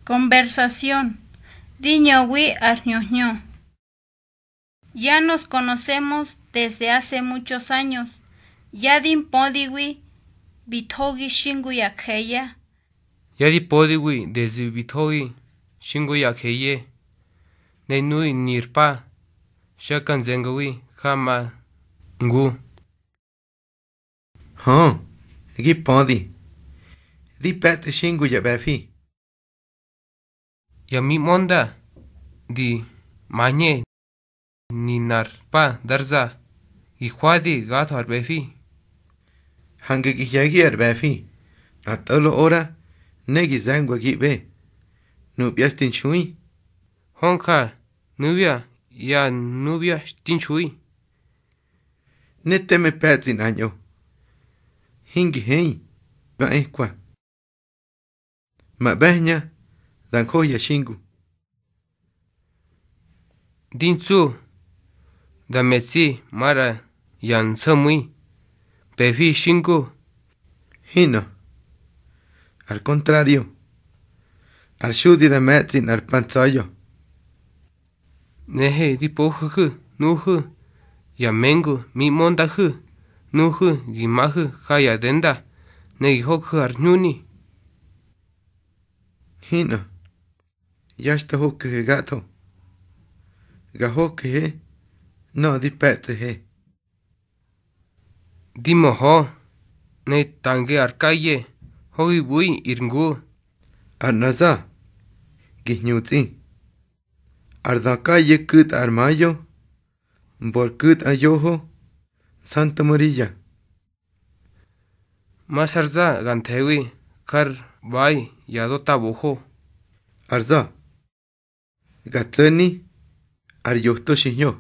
Conversación. Diñowi arñoño. Ya nos conocemos desde hace muchos años. Yadin podiwi bitogi shingu yakheya. Yadi podiwi desde bitogi shingu yakeye. Nenui nirpa. Shakan zengawi kama ngu. Gi podi. Di pet shingu ya befi. Ya mi monda di mañe ni narpa darza ikhwadi gato arbefi. Hange gi yagi befi. Atolo ora negi zangwa gi be. Nu biastin chui. Honka nubia ya nubia tinchui. Neteme petsin año. Hingi hei. Ba ekwa. Ma behnya dan koya shingu. Dinsu da metsi mara yan samui befi shingu. Hino. Al contrario. Al shudi da metsin al panzoyo. Nehe di pohu nuhu ya mengu mi monda hu nuhu gimahu kaya denda negi hoku arnyuni. Hino. Yashta hoku gato. Ga hoku he. No di petse he. Di moho ne tange arkaye hoi bui irngu. Arnaza. Gihnyutzi. Ardakaye kut armayo. Bor kut ayoho. Santa Maria. Masarza gantewi kar bai yadota boho. Arza. Gatseni. Aryohto shinyo.